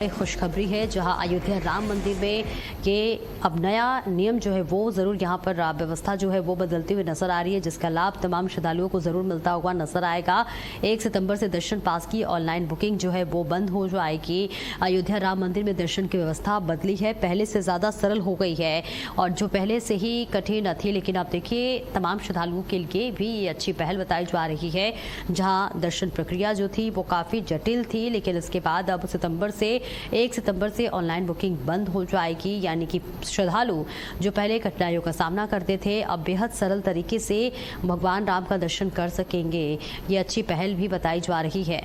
खुशखबरी है जहां अयोध्या राम मंदिर में ये अब नया नियम जो है वो जरूर यहां पर व्यवस्था जो है वो बदलती हुई नजर आ रही है, जिसका लाभ तमाम श्रद्धालुओं को जरूर मिलता हुआ नजर आएगा। 1 सितंबर से दर्शन पास की ऑनलाइन बुकिंग जो है वो बंद हो जाएगी। अयोध्या राम मंदिर में दर्शन की व्यवस्था बदली है, पहले से ज्यादा सरल हो गई है और जो पहले से ही कठिन थी, लेकिन अब देखिए तमाम श्रद्धालुओं के लिए भी ये अच्छी पहल बताई जा रही है। जहाँ दर्शन प्रक्रिया जो थी वो काफी जटिल थी, लेकिन इसके बाद अब 1 सितंबर से ऑनलाइन बुकिंग बंद हो जाएगी, यानी कि श्रद्धालु जो पहले कठिनाइयों का सामना करते थे अब बेहद सरल तरीके से भगवान राम का दर्शन कर सकेंगे। ये अच्छी पहल भी बताई जा रही है।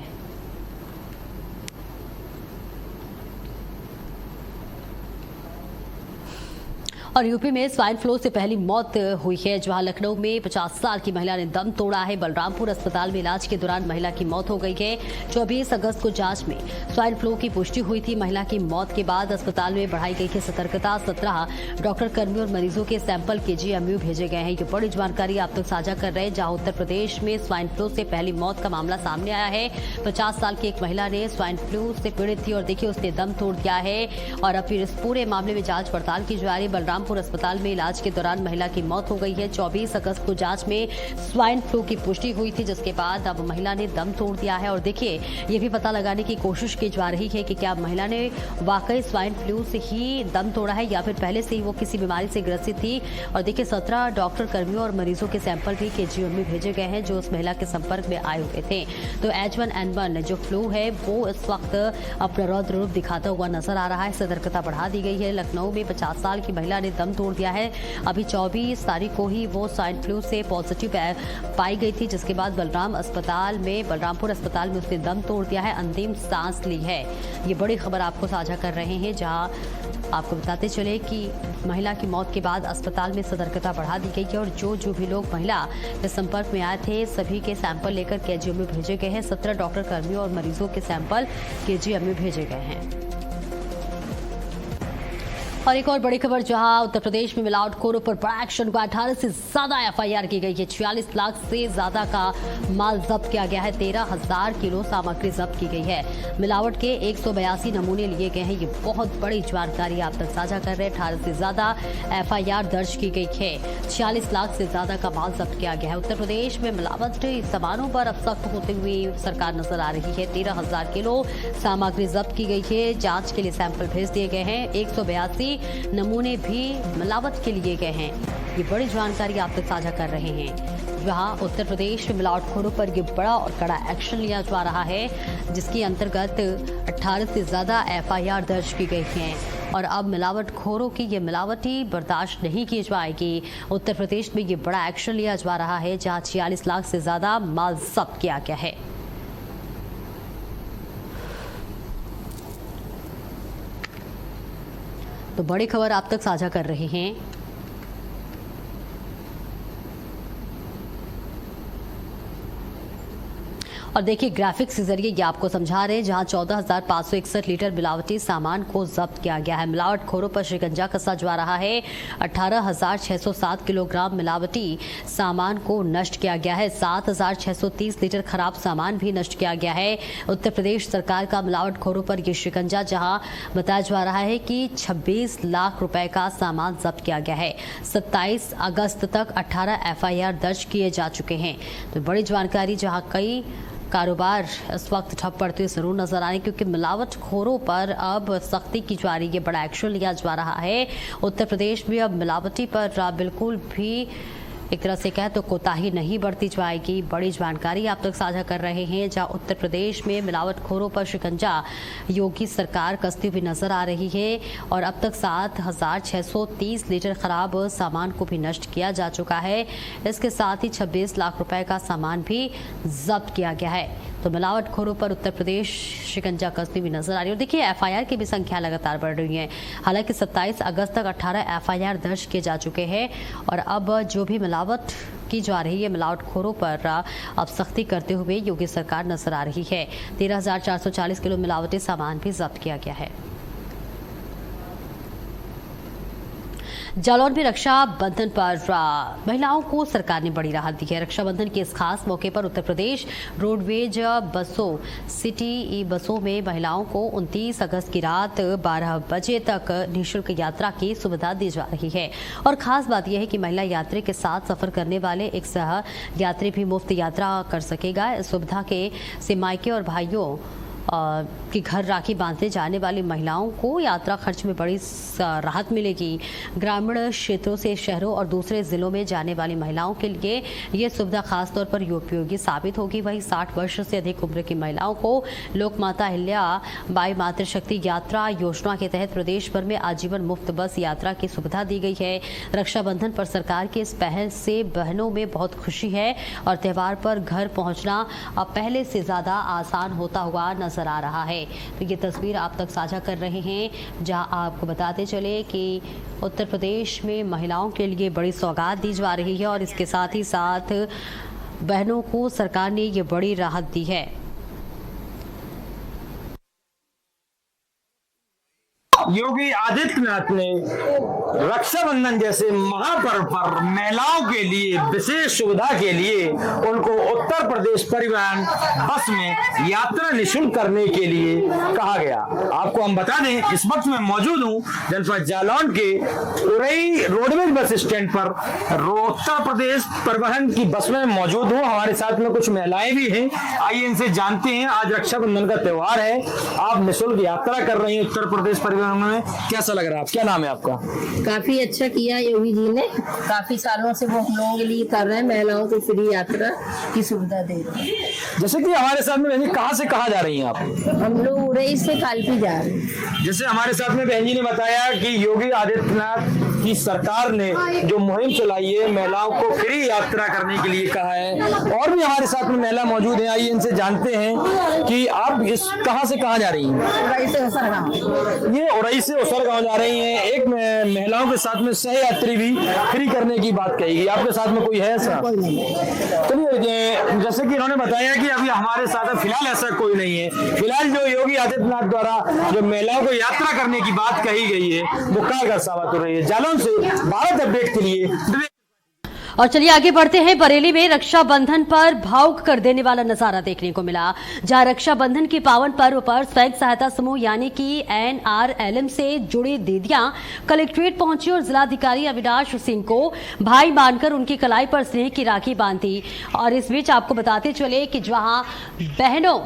और यूपी में स्वाइन फ्लू से पहली मौत हुई है, जहां लखनऊ में 50 साल की महिला ने दम तोड़ा है। बलरामपुर अस्पताल में इलाज के दौरान महिला की मौत हो गई है। 24 अगस्त को जांच में स्वाइन फ्लू की पुष्टि हुई थी। महिला की मौत के बाद अस्पताल में बढ़ाई गई है सतर्कता। 17 डॉक्टर कर्मियों और मरीजों के सैंपल केजीएमयू भेजे गए हैं। ये बड़ी जानकारी आप तक साझा कर रहे हैं, जहाँ उत्तर प्रदेश में स्वाइन फ्लू से पहली मौत का मामला सामने आया है। 50 साल की एक महिला ने स्वाइन फ्लू से पीड़ित थी और देखिए उसने दम तोड़ दिया है और अब फिर इस पूरे मामले में जांच पड़ताल की जा रही है। बलरामपुर अस्पताल में इलाज के दौरान महिला की मौत हो गई है। 24 अगस्त को जांच में स्वाइन फ्लू की पुष्टि हुई थी, जिसके बाद अब महिला ने दम तोड़ दिया है और देखिए ये भी पता लगाने की कोशिश की जा रही है कि क्या महिला ने वाकई स्वाइन फ्लू से ही दम तोड़ा है या फिर पहले से ही वो किसी बीमारी से ग्रसित थी। और देखिए 17 डॉक्टर कर्मियों और मरीजों के सैंपल भी केजीएम में भेजे गए हैं जो उस महिला के संपर्क में आए हुए थे। तो H1N1 जो फ्लू है वो इस वक्त अपना रौद्र रूप दिखाता हुआ नजर आ रहा है। सतर्कता बढ़ा दी गई है। लखनऊ में 50 साल की महिला ने दम तोड़ दिया है। अभी 24 तारीख को ही वो स्वाइन फ्लू से पॉजिटिव पाई गई थी, जिसके बाद बलरामपुर अस्पताल में उसने दम तोड़ दिया है, अंतिम सांस ली है। ये बड़ी खबर आपको साझा कर रहे हैं, जहां आपको बताते चले कि महिला की मौत के बाद अस्पताल में सतर्कता बढ़ा दी गई है और जो भी लोग महिला के संपर्क में आए थे सभी के सैंपल लेकर केजीएम में भेजे गए हैं। 17 डॉक्टर कर्मियों और मरीजों के सैंपल केजीएम में भेजे गए हैं। और एक और बड़ी खबर, जहां उत्तर प्रदेश में मिलावटखोरों पर बड़ा एक्शन हुआ। 18 से ज्यादा एफआईआर की गई है। 46 लाख से ज्यादा का माल जब्त किया गया है। 13,000 किलो सामग्री जब्त की गई है। मिलावट के 182 नमूने लिए गए हैं। ये बहुत बड़ी जानकारी आप तक साझा कर रहे हैं। 18 से ज्यादा एफआईआर दर्ज की गई है। 46 लाख से ज्यादा का माल जब्त किया गया है। उत्तर प्रदेश में मिलावट सामानों पर अब सख्त होते हुए सरकार नजर आ रही है। 13,000 किलो सामग्री जब्त की गई है। जांच के लिए सैंपल भेज दिए गए हैं। 182 नमूने भी मिलावट के लिए गए हैं। ये बड़ी जानकारी आप तक साझा कर रहे हैं। जहां उत्तर प्रदेश में मिलावटखोरों पर ये बड़ा और कड़ा एक्शन लिया जा रहा है, जिसके अंतर्गत 18 से ज्यादा एफआईआर दर्ज की गई हैं और अब मिलावटखोरों की ये मिलावटी बर्दाश्त नहीं की जाएगी। उत्तर प्रदेश में ये बड़ा एक्शन लिया जा रहा है, जहां 46 लाख से ज्यादा माल जब्त किया गया है। तो बड़ी खबर आप तक साझा कर रहे हैं। और देखिए ग्राफिक्स के जरिए ये आपको समझा रहे हैं, जहां 14,561 लीटर मिलावटी सामान को जब्त किया गया है। मिलावटखोरों पर शिकंजा कसा जा रहा है। 18,607 किलोग्राम मिलावटी सामान को नष्ट किया गया है। 7,630 लीटर खराब सामान भी नष्ट किया गया है। उत्तर प्रदेश सरकार का मिलावटखोरों पर यह शिकंजा, जहां बताया जा रहा है कि 26 लाख रुपए का सामान जब्त किया गया है। 27 अगस्त तक 18 एफआईआर दर्ज किए जा चुके हैं। तो बड़ी जानकारी, जहां कई कारोबार इस वक्त ठप पड़ते हुए जरूर नजर आ रहे हैं, क्योंकि मिलावटखोरों पर अब सख्ती की जा रही है, बड़ा एक्शन लिया जा रहा है। उत्तर प्रदेश में अब मिलावटी पर बिल्कुल भी एक तरह से कहें तो कोताही नहीं बरती जाएगी। बड़ी जानकारी आप तक साझा कर रहे हैं, जहां उत्तर प्रदेश में मिलावटखोरों पर शिकंजा योगी सरकार कसती हुई नजर आ रही है और अब तक 7,630 लीटर खराब सामान को भी नष्ट किया जा चुका है। इसके साथ ही 26 लाख रुपए का सामान भी जब्त किया गया है। तो मिलावटखोरों पर उत्तर प्रदेश शिकंजा कसती हुई नजर आ रही है। और देखिए एफआईआर की भी संख्या लगातार बढ़ रही है। हालांकि 27 अगस्त तक 18 एफआईआर दर्ज किए जा चुके हैं और अब जो भी मिलावट की जा रही है, मिलावटखोरों पर अब सख्ती करते हुए योगी सरकार नजर आ रही है। 13,440 किलो मिलावटी सामान भी जब्त किया गया है। जालौन में रक्षा बंधन पर महिलाओं को सरकार ने बड़ी राहत दी है। रक्षाबंधन के इस खास मौके पर उत्तर प्रदेश रोडवेज बसों सिटी ई बसों में महिलाओं को 29 अगस्त की रात 12 बजे तक निःशुल्क यात्रा की सुविधा दी जा रही है। और खास बात यह है कि महिला यात्री के साथ सफर करने वाले एक सह यात्री भी मुफ्त यात्रा कर सकेगा। इस सुविधा के से मायके और भाइयों कि घर राखी बांधने जाने वाली महिलाओं को यात्रा खर्च में बड़ी राहत मिलेगी। ग्रामीण क्षेत्रों से शहरों और दूसरे जिलों में जाने वाली महिलाओं के लिए ये सुविधा खास तौर पर उपयोगी साबित होगी। वहीं 60 वर्ष से अधिक उम्र की महिलाओं को लोकमाता अहिल्या बाई मातृशक्ति यात्रा योजना के तहत प्रदेश भर में आजीवन मुफ्त बस यात्रा की सुविधा दी गई है। रक्षाबंधन पर सरकार की इस पहल से बहनों में बहुत खुशी है और त्योहार पर घर पहुंचना अब पहले से ज्यादा आसान होता हुआ नजर आ रहा है। तो ये तस्वीर आप तक साझा कर रहे हैं, जहां आपको बताते चले कि उत्तर प्रदेश में महिलाओं के लिए बड़ी सौगात दी जा रही है और इसके साथ ही साथ बहनों को सरकार ने ये बड़ी राहत दी है। योगी आदित्यनाथ ने रक्षाबंधन जैसे महापर्व पर महिलाओं के लिए विशेष सुविधा के लिए उनको उत्तर प्रदेश परिवहन बस में यात्रा निःशुल्क करने के लिए कहा गया। आपको हम बता दें, इस वक्त मैं मौजूद हूं जनपद जालौन के उरई रोडवेज बस स्टैंड पर उत्तर प्रदेश परिवहन की बस में मौजूद हूं। हमारे साथ में कुछ महिलाएं भी हैं, आइए इनसे जानते हैं। आज रक्षाबंधन का त्योहार है, आप निःशुल्क यात्रा कर रही हैं उत्तर प्रदेश परिवहन में, कैसा लग रहा है? क्या नाम है आपका? काफी अच्छा किया योगी जी ने, काफी सालों से वो हम लोगों के लिए कर रहे हैं, महिलाओं को फ्री यात्रा की सुविधा दे रहे हैं। जैसे कि हमारे साथ में बहन जी कहाँ से कहाँ जा रही हैं आप? हम लोग उरई से कालपी जा रहे हैं। जैसे हमारे साथ में बहन जी ने बताया कि योगी आदित्यनाथ की सरकार ने जो मुहिम चलाई है, महिलाओं को फ्री यात्रा करने के लिए कहा है। और भी हमारे साथ में महिला मौजूद है, आइए इनसे जानते हैं कि आप इस कहाँ से कहाँ जा रही हैं? उरई से उसरगांव। ये उरई से उसरगांव जा रही हैं। एक महिलाओं के साथ में सह यात्री भी फ्री करने की बात कही गई, आपके साथ में कोई है ऐसा? कोई नहीं। चलिए, जैसे कि इन्होंने बताया कि अभी हमारे साथ फिलहाल ऐसा कोई नहीं है। फिलहाल जो योगी आदित्यनाथ द्वारा जो महिलाओं को यात्रा करने की बात कही गई है वो कारगर साबित हो रही है। जालौन से भारत अपडेट के लिए। और चलिए आगे बढ़ते हैं। बरेली में रक्षाबंधन पर भावुक कर देने वाला नजारा देखने को मिला, जहां रक्षाबंधन के पावन पर्व पर स्वयं सहायता समूह यानी कि NRLM से जुड़ी दीदियां कलेक्ट्रेट पहुंची और जिलाधिकारी अविनाश सिंह को भाई मानकर उनकी कलाई पर स्नेह की राखी बांधी। और इस बीच आपको बताते चले कि जहां बहनों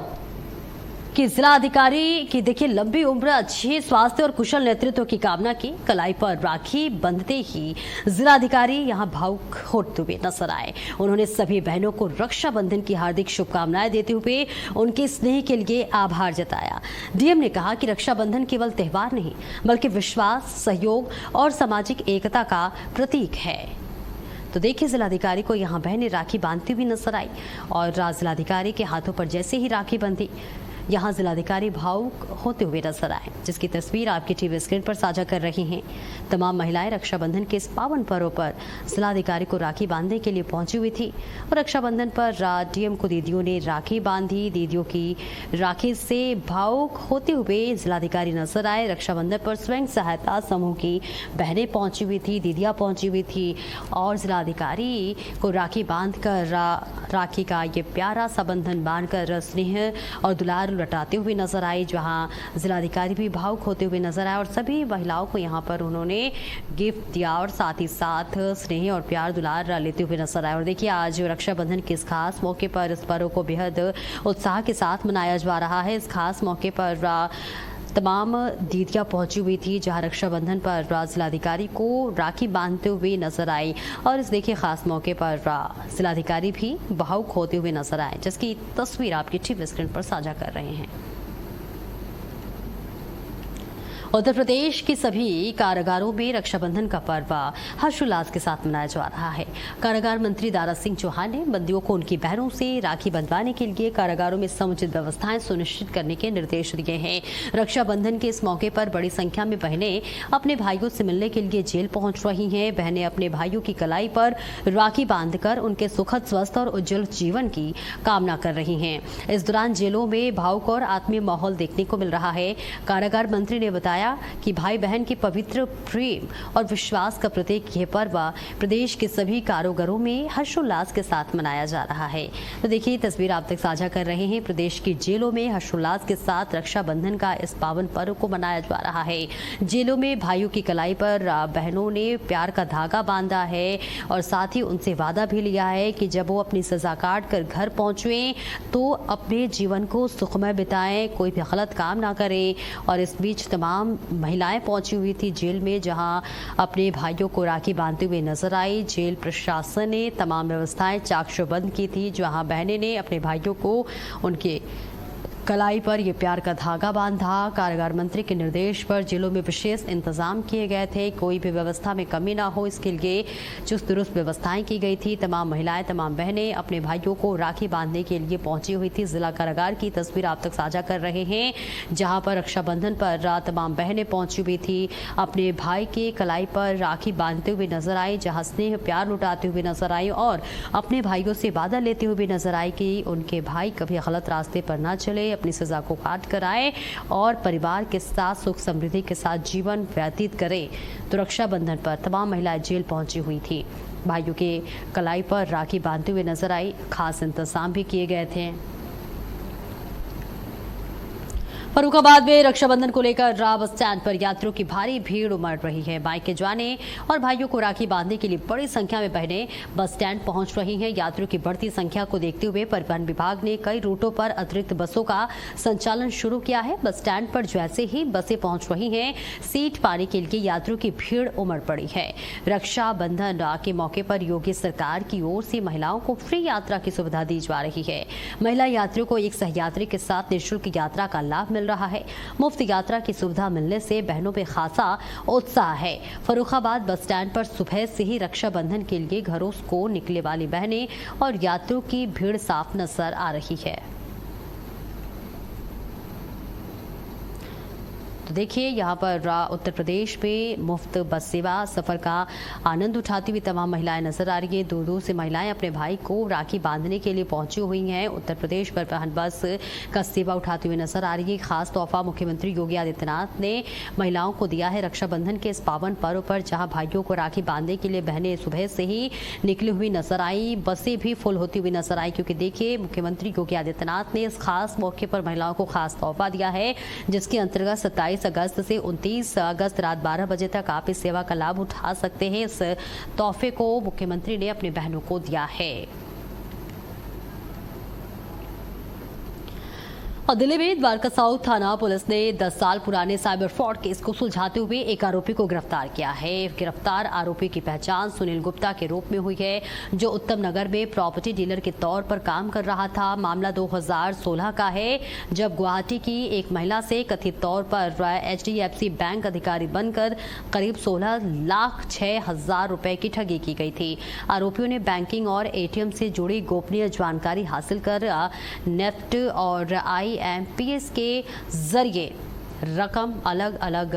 कि जिलाधिकारी की देखिए लंबी उम्र, अच्छे स्वास्थ्य और कुशल नेतृत्व की कामना की। कलाई पर राखी बंधते ही जिलाधिकारी यहां भावुक होते हुए नजर आए। उन्होंने सभी बहनों को रक्षाबंधन की हार्दिक शुभकामनाएं देते हुए उनके स्नेह के लिए आभार जताया। डीएम ने कहा कि रक्षाबंधन केवल त्योहार नहीं बल्कि विश्वास, सहयोग और सामाजिक एकता का प्रतीक है। तो देखिए, जिलाधिकारी को यहां बहनें राखी बांधती हुई नजर आई और जिलाधिकारी के हाथों पर जैसे ही राखी बंधी, यहां जिलाधिकारी भावुक होते हुए नजर आए, जिसकी तस्वीर आपकी टीवी स्क्रीन पर साझा कर रही हैं। तमाम महिलाएं रक्षाबंधन के इस पावन पर्व पर जिलाधिकारी को राखी बांधने के लिए पहुंची हुई थी और रक्षाबंधन पर डीएम को दीदियों ने राखी बांधी। दीदियों की राखी से भावुक होते हुए जिलाधिकारी नजर आए। रक्षाबंधन पर स्वयं सहायता समूह की बहनें पहुंची हुई थी, दीदियां पहुंची हुई थी और जिलाधिकारी को राखी बांधकर राखी का ये प्यारा सा बंधन बांधकर स्नेह और दुलार लौटाते हुए नजर आए। जहां जिलाधिकारी भी भावुक होते हुए नजर आए और सभी महिलाओं को यहां पर उन्होंने गिफ्ट दिया और साथ ही साथ स्नेह और प्यार दुलार लेते हुए नजर आए। और देखिए, आज रक्षाबंधन के इस खास मौके पर इस पर्व को बेहद उत्साह के साथ मनाया जा रहा है। इस खास मौके पर तमाम दीदियां पहुंची हुई थी, जहां रक्षाबंधन पर जिलाधिकारी को राखी बांधते हुए नजर आई और इस देखिए खास मौके पर जिलाधिकारी भी भावुक होते हुए नजर आए, जिसकी तस्वीर आपकी टीवी स्क्रीन पर साझा कर रहे हैं। उत्तर प्रदेश के सभी कारागारों में रक्षाबंधन का पर्व हर्षोल्लास के साथ मनाया जा रहा है। कारागार मंत्री दारा सिंह चौहान ने बंदियों को उनकी बहनों से राखी बंधवाने के लिए कारागारों में समुचित व्यवस्थाएं सुनिश्चित करने के निर्देश दिए हैं। रक्षाबंधन के इस मौके पर बड़ी संख्या में बहनें अपने भाइयों से मिलने के लिए जेल पहुंच रही हैं। बहनें अपने भाइयों की कलाई पर राखी बांधकर उनके सुखद, स्वस्थ और उज्जवल जीवन की कामना कर रही हैं। इस दौरान जेलों में भावुक और आत्मीय माहौल देखने को मिल रहा है। कारागार मंत्री ने बताया बताया कि भाई बहन के पवित्र प्रेम और विश्वास का प्रतीक यह पर्व प्रदेश के सभी कारोबारों में हर्षोल्लास के साथ मनाया जा रहा है। तो देखिए तस्वीर आप तक साझा कर रहे हैं। प्रदेश की जेलों में हर्षोल्लास के साथ रक्षाबंधन का इस पावन पर्व को मनाया जा रहा है। जेलों में भाइयों की कलाई पर बहनों ने प्यार का धागा बांधा है और साथ ही उनसे वादा भी लिया है कि जब वो अपनी सजा काट कर घर पहुंचे तो अपने जीवन को सुखमय बिताएं, कोई भी गलत काम ना करें। और इस बीच तमाम महिलाएं पहुंची हुई थी जेल में, जहां अपने भाइयों को राखी बांधते हुए नजर आई। जेल प्रशासन ने तमाम व्यवस्थाएं चाकचौबंद की थी, जहां बहनें ने अपने भाइयों को उनके कलाई पर ये प्यार का धागा बांधा। कारागार मंत्री के निर्देश पर जेलों में विशेष इंतजाम किए गए थे, कोई भी व्यवस्था में कमी ना हो, इसके लिए चुस्त दुरुस्त व्यवस्थाएं की गई थी। तमाम महिलाएं, तमाम बहनें अपने भाइयों को राखी बांधने के लिए पहुंची हुई थी। जिला कारागार की तस्वीर आप तक साझा कर रहे हैं, जहां पर रक्षाबंधन पर तमाम बहनें पहुंची हुई थी, अपने भाई के कलाई पर राखी बांधते हुए नजर आई, जहां स्नेह प्यार लुटाते हुए नजर आई और अपने भाइयों से वादा लेते हुए नजर आई कि उनके भाई कभी गलत रास्ते पर न चले, अपनी सजा को काट कर आए और परिवार के साथ सुख समृद्धि के साथ जीवन व्यतीत करें। तो रक्षाबंधन पर तमाम महिलाएं जेल पहुंची हुई थी, भाइयों के कलाई पर राखी बांधते हुए नजर आई। खास इंतजाम भी किए गए थे। फर्रुखाबाद में रक्षाबंधन को लेकर बस स्टैंड पर यात्रियों की भारी भीड़ उमड़ रही है। मायके जाने और भाइयों को राखी बांधने के लिए बड़ी संख्या में बहनें बस स्टैंड पहुंच रही हैं। यात्रियों की बढ़ती संख्या को देखते हुए परिवहन विभाग ने कई रूटों पर अतिरिक्त बसों का संचालन शुरू किया है। बस स्टैंड पर जैसे ही बसें पहुंच रही हैं, सीट पाने के लिए यात्रियों की भीड़ उमड़ पड़ी है। रक्षाबंधन के मौके पर योगी सरकार की ओर से महिलाओं को फ्री यात्रा की सुविधा दी जा रही है। महिला यात्रियों को एक सहयात्री के साथ निःशुल्क यात्रा का लाभ मिल रहा है। मुफ्त यात्रा की सुविधा मिलने से बहनों में खासा उत्साह है। फर्रुखाबाद बस स्टैंड पर सुबह से ही रक्षाबंधन के लिए घरों को निकले वाली बहनें और यात्रियों की भीड़ साफ नजर आ रही है। तो देखिए यहाँ पर उत्तर प्रदेश में मुफ्त बस सेवा सफर का आनंद उठाती हुई तमाम महिलाएं नजर आ रही है। दूर दूर से महिलाएं अपने भाई को राखी बांधने के लिए पहुंची हुई हैं। उत्तर प्रदेश परिवहन बस का सेवा उठाती हुई नजर आ रही है। खास तोहफा मुख्यमंत्री योगी आदित्यनाथ ने महिलाओं को दिया है रक्षाबंधन के इस पावन पर्व पर, जहां भाइयों को राखी बांधने के लिए बहनें सुबह से ही निकली हुई नजर आई। बसें भी फुल होती हुई नजर आई, क्योंकि देखिए मुख्यमंत्री योगी आदित्यनाथ ने इस खास मौके पर महिलाओं को खास तोहफा दिया है, जिसके अंतर्गत 27 अगस्त से 29 अगस्त रात 12 बजे तक आप इस सेवा का लाभ उठा सकते हैं। इस तोहफे को मुख्यमंत्री ने अपनी बहनों को दिया है। और दिल्ली में द्वारका साउथ थाना पुलिस ने 10 साल पुराने साइबर फ्रॉड केस को सुलझाते हुए एक आरोपी को गिरफ्तार किया है। गिरफ्तार आरोपी की पहचान सुनील गुप्ता के रूप में हुई है, जो उत्तम नगर में प्रॉपर्टी डीलर के तौर पर काम कर रहा था। मामला 2016 का है, जब गुवाहाटी की एक महिला से कथित तौर पर HDFC बैंक अधिकारी बनकर करीब 16,06,000 रुपए की ठगी की गई थी। आरोपियों ने बैंकिंग और ATM से जुड़ी गोपनीय जानकारी हासिल कर नेफ्ट और IMPS के जरिए रकम अलग अलग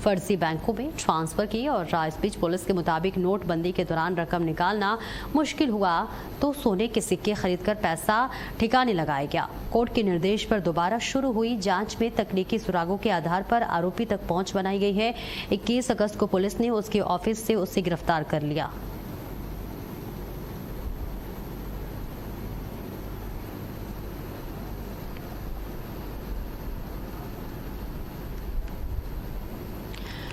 फर्जी बैंकों में ट्रांसफर की। और इस बीच पुलिस के मुताबिक नोटबंदी के दौरान रकम निकालना मुश्किल हुआ तो सोने के सिक्के खरीदकर पैसा ठिकाने लगाया गया। कोर्ट के निर्देश पर दोबारा शुरू हुई जांच में तकनीकी सुरागों के आधार पर आरोपी तक पहुंच बनाई गई है। 21 अगस्त को पुलिस ने उसके ऑफिस से उसे गिरफ्तार कर लिया।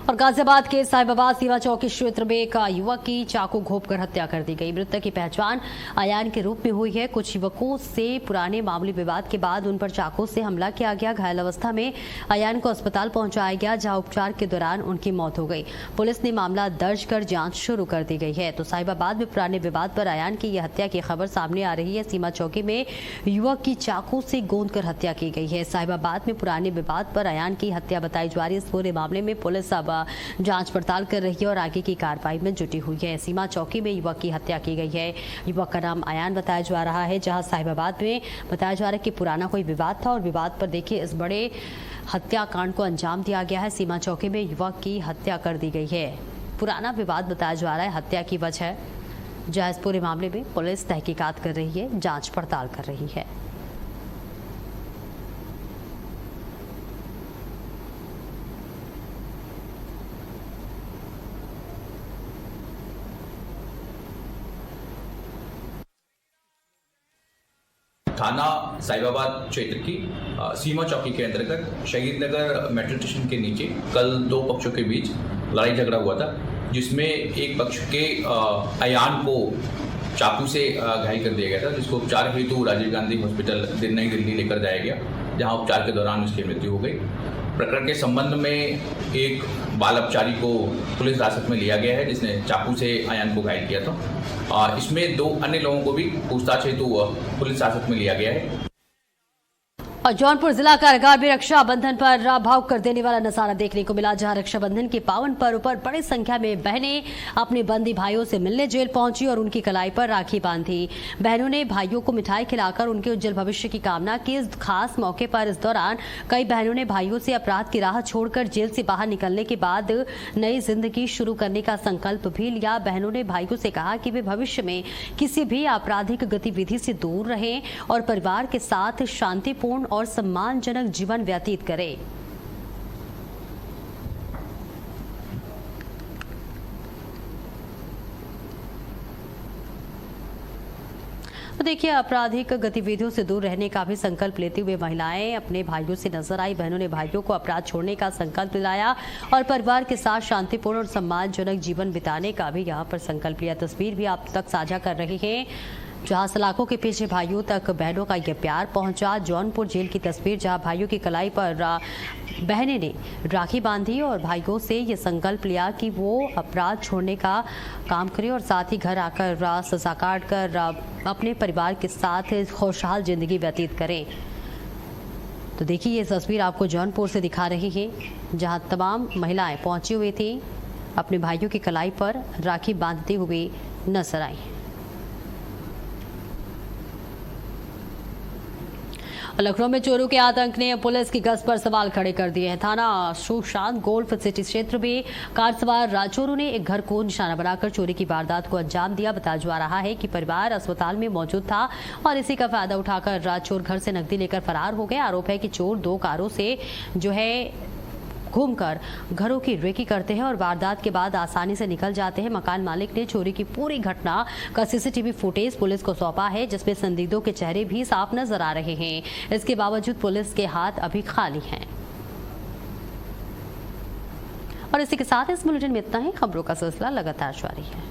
और गाजियाबाद के साहिबाबाद सीमा चौकी क्षेत्र में एक युवक की चाकू घोंपकर हत्या कर दी गई। मृतक की पहचान अयान के रूप में हुई है। कुछ युवकों से पुराने मामूली विवाद के बाद उन पर चाकू से हमला किया गया। घायल अवस्था में अयान को अस्पताल पहुंचाया गया, जहां उपचार के दौरान उनकी मौत हो गई। पुलिस ने मामला दर्ज कर जांच शुरू कर दी गई है। तो साहिबाबाद में पुराने विवाद पर अयान की यह हत्या की खबर सामने आ रही है। सीमा चौकी में युवक की चाकू से गोंदकर हत्या की गई है। साहिबाबाद में पुराने विवाद पर अयान की हत्या बताई जा रही है। इस पूरे मामले में पुलिस अब जांच पड़ताल कर रही है और आगे की कार्रवाई में जुटी हुई है। सीमा चौकी में युवक की हत्या की गई है। युवक का नाम अयान बताया जा रहा है, जहां साहिबाबाद में बताया जा रहा है कि पुराना कोई विवाद था और विवाद पर देखिए इस बड़े हत्याकांड को अंजाम दिया गया है। सीमा चौकी में युवक की हत्या कर दी गई है। पुराना विवाद बताया जा रहा है हत्या की वजह, जहां इस पूरे मामले में पुलिस तहकीकात कर रही है, जांच पड़ताल कर रही है। थाना साहिबाबाद क्षेत्र की सीमा चौकी के अंतर्गत शहीद नगर मेट्रो स्टेशन के नीचे कल दो पक्षों के बीच लड़ाई झगड़ा हुआ था, जिसमें एक पक्ष के अयान को चाकू से घायल कर दिया गया था, जिसको उपचार हेतु राजीव गांधी हॉस्पिटल नई दिल्ली लेकर जाया गया, जहां उपचार के दौरान उसकी मृत्यु हो गई। प्रकरण के संबंध में एक बाल अपचारी को पुलिस हिरासत में लिया गया है, जिसने चाकू से अयान को घायल किया था। इसमें 2 अन्य लोगों को भी पूछताछ हेतु पुलिस हिरासत में लिया गया है। और जौनपुर जिला कारागार में रक्षाबंधन पर भावुक कर देने वाला नजारा देखने को मिला, जहां रक्षाबंधन के पावन पर्व पर बड़ी संख्या में बहनें अपने बंदी भाइयों से मिलने जेल पहुंची और उनकी कलाई पर राखी बांधी। बहनों ने भाइयों को मिठाई खिलाकर उनके उज्जवल भविष्य की कामना की। इस खास मौके पर इस दौरान कई बहनों ने भाइयों से अपराध की राह छोड़कर जेल से बाहर निकलने के बाद नई जिंदगी शुरू करने का संकल्प भी लिया। बहनों ने भाइयों से कहा कि वे भविष्य में किसी भी आपराधिक गतिविधि से दूर रहें और परिवार के साथ शांतिपूर्ण और सम्मानजनक जीवन व्यतीत करें। तो देखिए, आपराधिक गतिविधियों से दूर रहने का भी संकल्प लेते हुए महिलाएं अपने भाइयों से नजर आई। बहनों ने भाइयों को अपराध छोड़ने का संकल्प दिलाया और परिवार के साथ शांतिपूर्ण और सम्मानजनक जीवन बिताने का भी यहां पर संकल्प लिया। तस्वीर भी आप तक साझा कर रहे हैं, जहां सलाखों के पीछे भाइयों तक बहनों का यह प्यार पहुंचा। जौनपुर जेल की तस्वीर, जहां भाइयों की कलाई पर बहनें ने राखी बांधी और भाइयों से ये संकल्प लिया कि वो अपराध छोड़ने का काम करें और साथ ही घर आकर सजा काट कर अपने परिवार के साथ खुशहाल जिंदगी व्यतीत करें। तो देखिए, ये तस्वीर आपको जौनपुर से दिखा रही है, जहां तमाम महिलाएं पहुंची हुई थी, अपने भाइयों की कलाई पर राखी बांधते हुए नजर आई। लखनऊ में चोरों के आतंक ने पुलिस की गश्त पर सवाल खड़े कर दिए हैं। थाना सुशांत गोल्फ सिटी क्षेत्र में कार सवार राचोरों ने एक घर को निशाना बनाकर चोरी की वारदात को अंजाम दिया। बताया जा रहा है कि परिवार अस्पताल में मौजूद था और इसी का फायदा उठाकर राचोर घर से नकदी लेकर फरार हो गए। आरोप है कि चोर 2 कारों से जो है घूमकर घरों की रेकी करते हैं और वारदात के बाद आसानी से निकल जाते हैं। मकान मालिक ने चोरी की पूरी घटना का सीसीटीवी फुटेज पुलिस को सौंपा है, जिसमें संदिग्धों के चेहरे भी साफ नजर आ रहे हैं। इसके बावजूद पुलिस के हाथ अभी खाली हैं। और इसी के साथ इस बुलेटिन में इतना ही। खबरों का सिलसिला लगातार जारी है।